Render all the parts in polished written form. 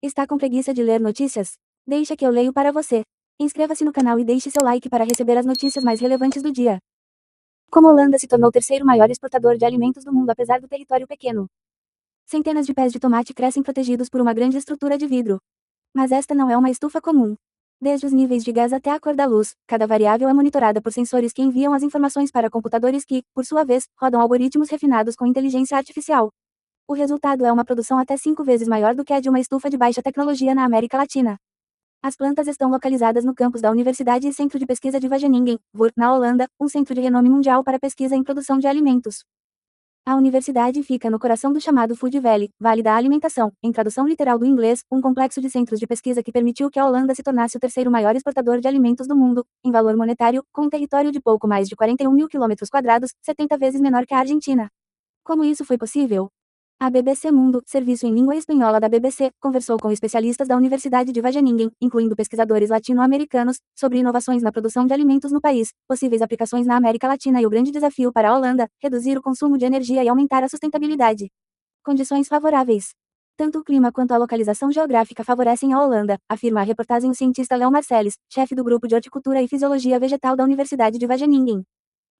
Está com preguiça de ler notícias? Deixa que eu leio para você. Inscreva-se no canal e deixe seu like para receber as notícias mais relevantes do dia. Como a Holanda se tornou o terceiro maior exportador de alimentos do mundo apesar do território pequeno. Centenas de pés de tomate crescem protegidos por uma grande estrutura de vidro. Mas esta não é uma estufa comum. Desde os níveis de gás até a cor da luz, cada variável é monitorada por sensores que enviam as informações para computadores que, por sua vez, rodam algoritmos refinados com inteligência artificial. O resultado é uma produção até 5 vezes maior do que a de uma estufa de baixa tecnologia na América Latina. As plantas estão localizadas no campus da Universidade e Centro de Pesquisa de Wageningen, VUR, na Holanda, um centro de renome mundial para pesquisa em produção de alimentos. A universidade fica no coração do chamado Food Valley, Vale da Alimentação, em tradução literal do inglês, um complexo de centros de pesquisa que permitiu que a Holanda se tornasse o terceiro maior exportador de alimentos do mundo, em valor monetário, com um território de pouco mais de 41 mil quilômetros quadrados, 70 vezes menor que a Argentina. Como isso foi possível? A BBC Mundo, serviço em língua espanhola da BBC, conversou com especialistas da Universidade de Wageningen, incluindo pesquisadores latino-americanos, sobre inovações na produção de alimentos no país, possíveis aplicações na América Latina e o grande desafio para a Holanda, reduzir o consumo de energia e aumentar a sustentabilidade. Condições favoráveis. Tanto o clima quanto a localização geográfica favorecem a Holanda, afirma a reportagem o cientista Léo Marcelis, chefe do grupo de horticultura e fisiologia vegetal da Universidade de Wageningen.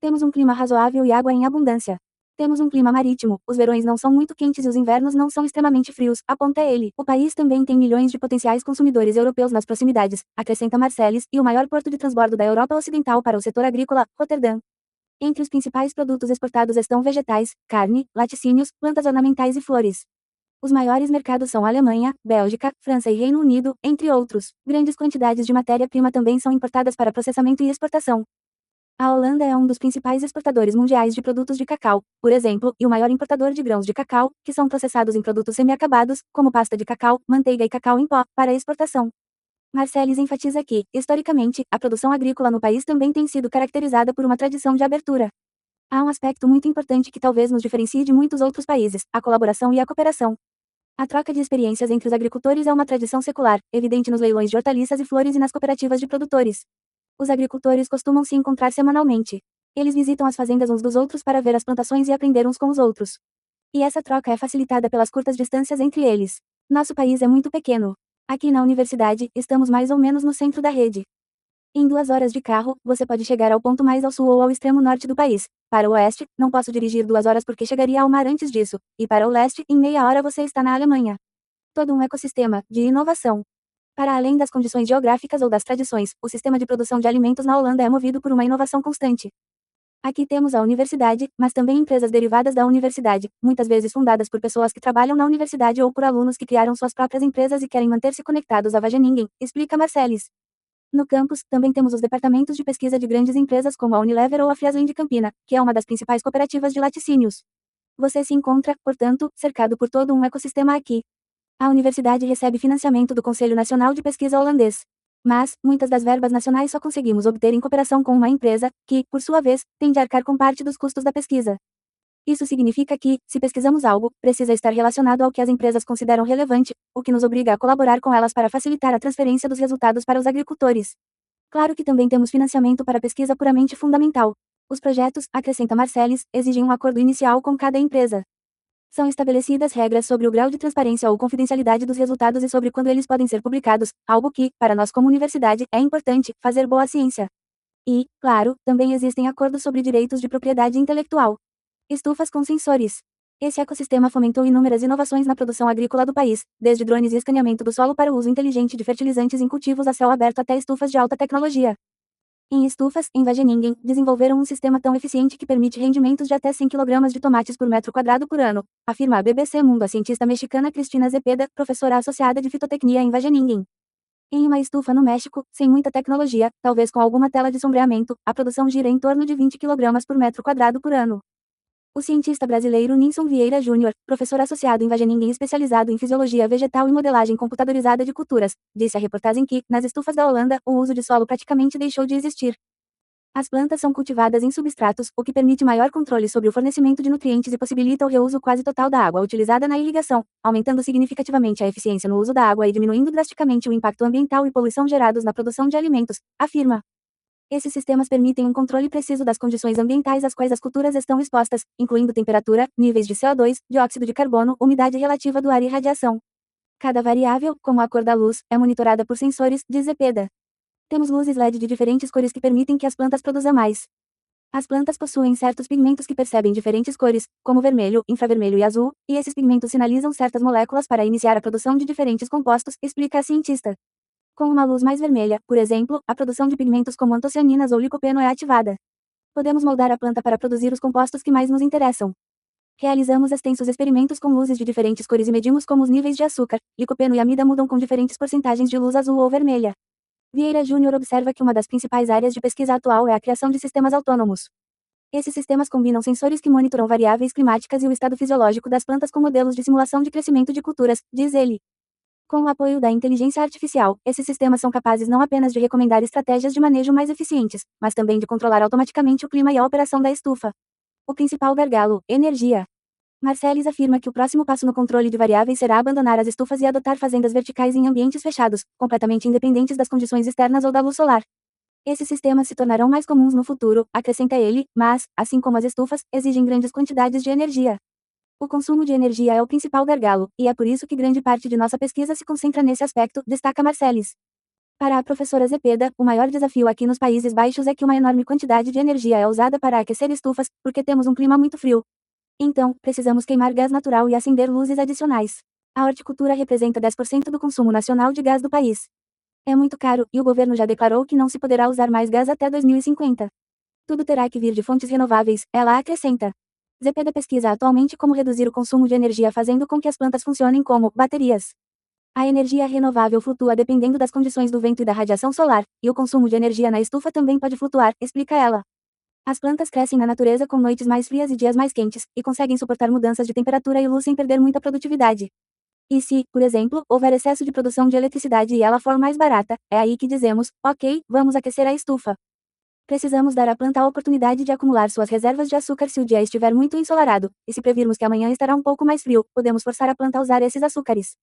Temos um clima razoável e água em abundância. Temos um clima marítimo, os verões não são muito quentes e os invernos não são extremamente frios, aponta ele. O país também tem milhões de potenciais consumidores europeus nas proximidades, acrescenta Marcelis, e o maior porto de transbordo da Europa Ocidental para o setor agrícola, Roterdã. Entre os principais produtos exportados estão vegetais, carne, laticínios, plantas ornamentais e flores. Os maiores mercados são Alemanha, Bélgica, França e Reino Unido, entre outros. Grandes quantidades de matéria-prima também são importadas para processamento e exportação. A Holanda é um dos principais exportadores mundiais de produtos de cacau, por exemplo, e o maior importador de grãos de cacau, que são processados em produtos semi-acabados, como pasta de cacau, manteiga e cacau em pó, para exportação. Marcelis enfatiza que, historicamente, a produção agrícola no país também tem sido caracterizada por uma tradição de abertura. Há um aspecto muito importante que talvez nos diferencie de muitos outros países: a colaboração e a cooperação. A troca de experiências entre os agricultores é uma tradição secular, evidente nos leilões de hortaliças e flores e nas cooperativas de produtores. Os agricultores costumam se encontrar semanalmente. Eles visitam as fazendas uns dos outros para ver as plantações e aprender uns com os outros. E essa troca é facilitada pelas curtas distâncias entre eles. Nosso país é muito pequeno. Aqui na universidade, estamos mais ou menos no centro da rede. Em 2 horas de carro, você pode chegar ao ponto mais ao sul ou ao extremo norte do país. Para o oeste, não posso dirigir 2 horas porque chegaria ao mar antes disso. E para o leste, em meia hora você está na Alemanha. Todo um ecossistema de inovação. Para além das condições geográficas ou das tradições, o sistema de produção de alimentos na Holanda é movido por uma inovação constante. Aqui temos a universidade, mas também empresas derivadas da universidade, muitas vezes fundadas por pessoas que trabalham na universidade ou por alunos que criaram suas próprias empresas e querem manter-se conectados a Wageningen, explica Marcelis. No campus, também temos os departamentos de pesquisa de grandes empresas como a Unilever ou a Friesland Campina, que é uma das principais cooperativas de laticínios. Você se encontra, portanto, cercado por todo um ecossistema aqui. A universidade recebe financiamento do Conselho Nacional de Pesquisa holandês. Mas, muitas das verbas nacionais só conseguimos obter em cooperação com uma empresa, que, por sua vez, tem de arcar com parte dos custos da pesquisa. Isso significa que, se pesquisamos algo, precisa estar relacionado ao que as empresas consideram relevante, o que nos obriga a colaborar com elas para facilitar a transferência dos resultados para os agricultores. Claro que também temos financiamento para pesquisa puramente fundamental. Os projetos, acrescenta Marcelis, exigem um acordo inicial com cada empresa. São estabelecidas regras sobre o grau de transparência ou confidencialidade dos resultados e sobre quando eles podem ser publicados, algo que, para nós como universidade, é importante, fazer boa ciência. E, claro, também existem acordos sobre direitos de propriedade intelectual. Estufas com sensores. Esse ecossistema fomentou inúmeras inovações na produção agrícola do país, desde drones e escaneamento do solo para o uso inteligente de fertilizantes em cultivos a céu aberto até estufas de alta tecnologia. Em estufas, em Wageningen, desenvolveram um sistema tão eficiente que permite rendimentos de até 100 kg de tomates por metro quadrado por ano, afirma a BBC Mundo a cientista mexicana Cristina Zepeda, professora associada de fitotecnia em Wageningen. Em uma estufa no México, sem muita tecnologia, talvez com alguma tela de sombreamento, a produção gira em torno de 20 kg por metro quadrado por ano. O cientista brasileiro Ninson Vieira Júnior, professor associado em Wageningen especializado em fisiologia vegetal e modelagem computadorizada de culturas, disse à reportagem que, nas estufas da Holanda, o uso de solo praticamente deixou de existir. As plantas são cultivadas em substratos, o que permite maior controle sobre o fornecimento de nutrientes e possibilita o reuso quase total da água utilizada na irrigação, aumentando significativamente a eficiência no uso da água e diminuindo drasticamente o impacto ambiental e poluição gerados na produção de alimentos, afirma. Esses sistemas permitem um controle preciso das condições ambientais às quais as culturas estão expostas, incluindo temperatura, níveis de CO2, dióxido de carbono, umidade relativa do ar e radiação. Cada variável, como a cor da luz, é monitorada por sensores, diz Zepeda. Temos luzes LED de diferentes cores que permitem que as plantas produzam mais. As plantas possuem certos pigmentos que percebem diferentes cores, como vermelho, infravermelho e azul, e esses pigmentos sinalizam certas moléculas para iniciar a produção de diferentes compostos, explica a cientista. Com uma luz mais vermelha, por exemplo, a produção de pigmentos como antocianinas ou licopeno é ativada. Podemos moldar a planta para produzir os compostos que mais nos interessam. Realizamos extensos experimentos com luzes de diferentes cores e medimos como os níveis de açúcar, licopeno e amida mudam com diferentes porcentagens de luz azul ou vermelha. Vieira Júnior observa que uma das principais áreas de pesquisa atual é a criação de sistemas autônomos. Esses sistemas combinam sensores que monitoram variáveis climáticas e o estado fisiológico das plantas com modelos de simulação de crescimento de culturas, diz ele. Com o apoio da inteligência artificial, esses sistemas são capazes não apenas de recomendar estratégias de manejo mais eficientes, mas também de controlar automaticamente o clima e a operação da estufa. O principal gargalo, energia. Marcelis afirma que o próximo passo no controle de variáveis será abandonar as estufas e adotar fazendas verticais em ambientes fechados, completamente independentes das condições externas ou da luz solar. Esses sistemas se tornarão mais comuns no futuro, acrescenta ele, mas, assim como as estufas, exigem grandes quantidades de energia. O consumo de energia é o principal gargalo, e é por isso que grande parte de nossa pesquisa se concentra nesse aspecto, destaca Marcelis. Para a professora Zepeda, o maior desafio aqui nos Países Baixos é que uma enorme quantidade de energia é usada para aquecer estufas, porque temos um clima muito frio. Então, precisamos queimar gás natural e acender luzes adicionais. A horticultura representa 10% do consumo nacional de gás do país. É muito caro, e o governo já declarou que não se poderá usar mais gás até 2050. Tudo terá que vir de fontes renováveis, ela acrescenta. Zepeda pesquisa atualmente como reduzir o consumo de energia fazendo com que as plantas funcionem como baterias. A energia renovável flutua dependendo das condições do vento e da radiação solar, e o consumo de energia na estufa também pode flutuar, explica ela. As plantas crescem na natureza com noites mais frias e dias mais quentes, e conseguem suportar mudanças de temperatura e luz sem perder muita produtividade. E se, por exemplo, houver excesso de produção de eletricidade e ela for mais barata, é aí que dizemos, ok, vamos aquecer a estufa. Precisamos dar à planta a oportunidade de acumular suas reservas de açúcar se o dia estiver muito ensolarado, e se previrmos que amanhã estará um pouco mais frio, podemos forçar a planta a usar esses açúcares.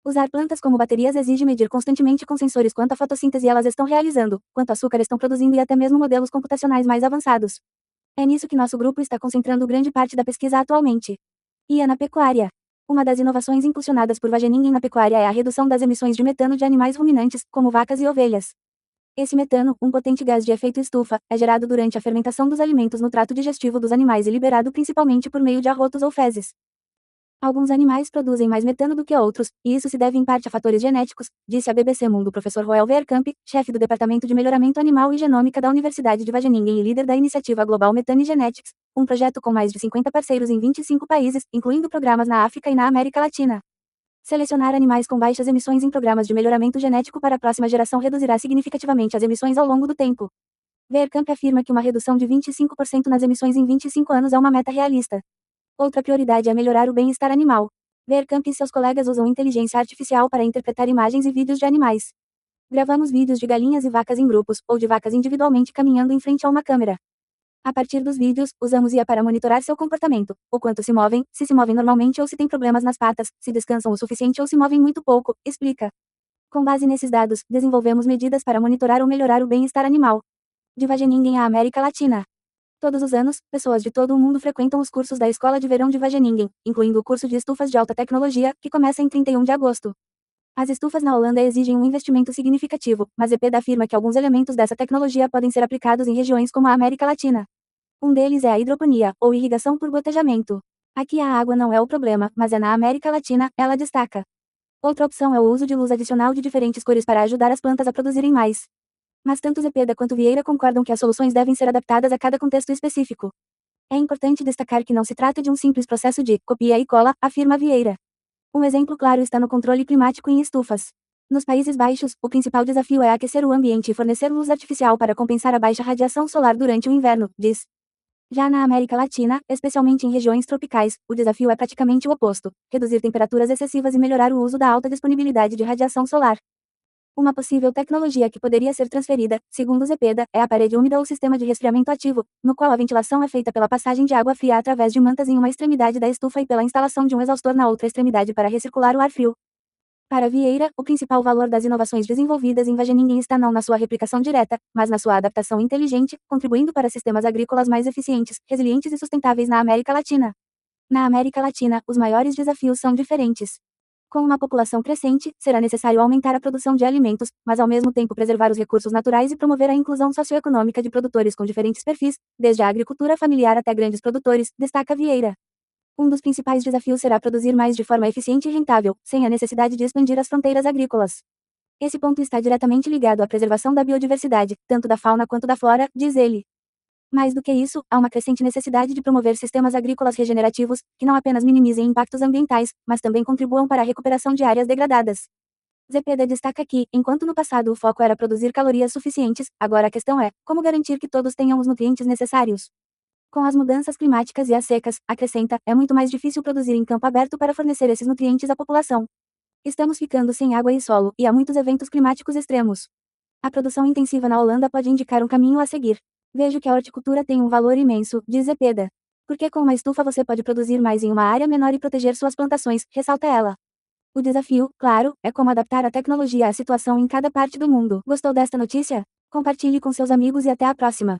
Usar plantas como baterias exige medir constantemente com sensores quanta fotossíntese elas estão realizando, quanto açúcar estão produzindo e até mesmo modelos computacionais mais avançados. É nisso que nosso grupo está concentrando grande parte da pesquisa atualmente. E na pecuária. Uma das inovações impulsionadas por Wageningen na pecuária é a redução das emissões de metano de animais ruminantes, como vacas e ovelhas. Esse metano, um potente gás de efeito estufa, é gerado durante a fermentação dos alimentos no trato digestivo dos animais e liberado principalmente por meio de arrotos ou fezes. Alguns animais produzem mais metano do que outros, e isso se deve em parte a fatores genéticos, disse a BBC Mundo o professor Roel Verkamp, chefe do Departamento de Melhoramento Animal e Genômica da Universidade de Wageningen e líder da iniciativa Global Methane Genetics, um projeto com mais de 50 parceiros em 25 países, incluindo programas na África e na América Latina. Selecionar animais com baixas emissões em programas de melhoramento genético para a próxima geração reduzirá significativamente as emissões ao longo do tempo. Verkamp afirma que uma redução de 25% nas emissões em 25 anos é uma meta realista. Outra prioridade é melhorar o bem-estar animal. Verkamp e seus colegas usam inteligência artificial para interpretar imagens e vídeos de animais. Gravamos vídeos de galinhas e vacas em grupos, ou de vacas individualmente caminhando em frente a uma câmera. A partir dos vídeos, usamos IA para monitorar seu comportamento, o quanto se movem normalmente ou se têm problemas nas patas, se descansam o suficiente ou se movem muito pouco, explica. Com base nesses dados, desenvolvemos medidas para monitorar ou melhorar o bem-estar animal. De Wageningen à América Latina. Todos os anos, pessoas de todo o mundo frequentam os cursos da Escola de Verão de Wageningen, incluindo o curso de estufas de alta tecnologia, que começa em 31 de agosto. As estufas na Holanda exigem um investimento significativo, mas Zepeda afirma que alguns elementos dessa tecnologia podem ser aplicados em regiões como a América Latina. Um deles é a hidroponia, ou irrigação por gotejamento. Aqui a água não é o problema, mas é na América Latina, ela destaca. Outra opção é o uso de luz adicional de diferentes cores para ajudar as plantas a produzirem mais. Mas tanto Zepeda quanto Vieira concordam que as soluções devem ser adaptadas a cada contexto específico. É importante destacar que não se trata de um simples processo de copia e cola, afirma Vieira. Um exemplo claro está no controle climático em estufas. Nos Países Baixos, o principal desafio é aquecer o ambiente e fornecer luz artificial para compensar a baixa radiação solar durante o inverno, diz. Já na América Latina, especialmente em regiões tropicais, o desafio é praticamente o oposto: reduzir temperaturas excessivas e melhorar o uso da alta disponibilidade de radiação solar. Uma possível tecnologia que poderia ser transferida, segundo Zepeda, é a parede úmida ou sistema de resfriamento ativo, no qual a ventilação é feita pela passagem de água fria através de mantas em uma extremidade da estufa e pela instalação de um exaustor na outra extremidade para recircular o ar frio. Para Vieira, o principal valor das inovações desenvolvidas em Wageningen está não na sua replicação direta, mas na sua adaptação inteligente, contribuindo para sistemas agrícolas mais eficientes, resilientes e sustentáveis na América Latina. Na América Latina, os maiores desafios são diferentes. Com uma população crescente, será necessário aumentar a produção de alimentos, mas ao mesmo tempo preservar os recursos naturais e promover a inclusão socioeconômica de produtores com diferentes perfis, desde a agricultura familiar até grandes produtores, destaca Vieira. Um dos principais desafios será produzir mais de forma eficiente e rentável, sem a necessidade de expandir as fronteiras agrícolas. Esse ponto está diretamente ligado à preservação da biodiversidade, tanto da fauna quanto da flora, diz ele. Mais do que isso, há uma crescente necessidade de promover sistemas agrícolas regenerativos, que não apenas minimizem impactos ambientais, mas também contribuam para a recuperação de áreas degradadas. Zepeda destaca que, enquanto no passado o foco era produzir calorias suficientes, agora a questão é, como garantir que todos tenham os nutrientes necessários. Com as mudanças climáticas e as secas, acrescenta, é muito mais difícil produzir em campo aberto para fornecer esses nutrientes à população. Estamos ficando sem água e solo, e há muitos eventos climáticos extremos. A produção intensiva na Holanda pode indicar um caminho a seguir. Vejo que a horticultura tem um valor imenso, diz Zepeda. Porque com uma estufa você pode produzir mais em uma área menor e proteger suas plantações, ressalta ela. O desafio, claro, é como adaptar a tecnologia à situação em cada parte do mundo. Gostou desta notícia? Compartilhe com seus amigos e até a próxima.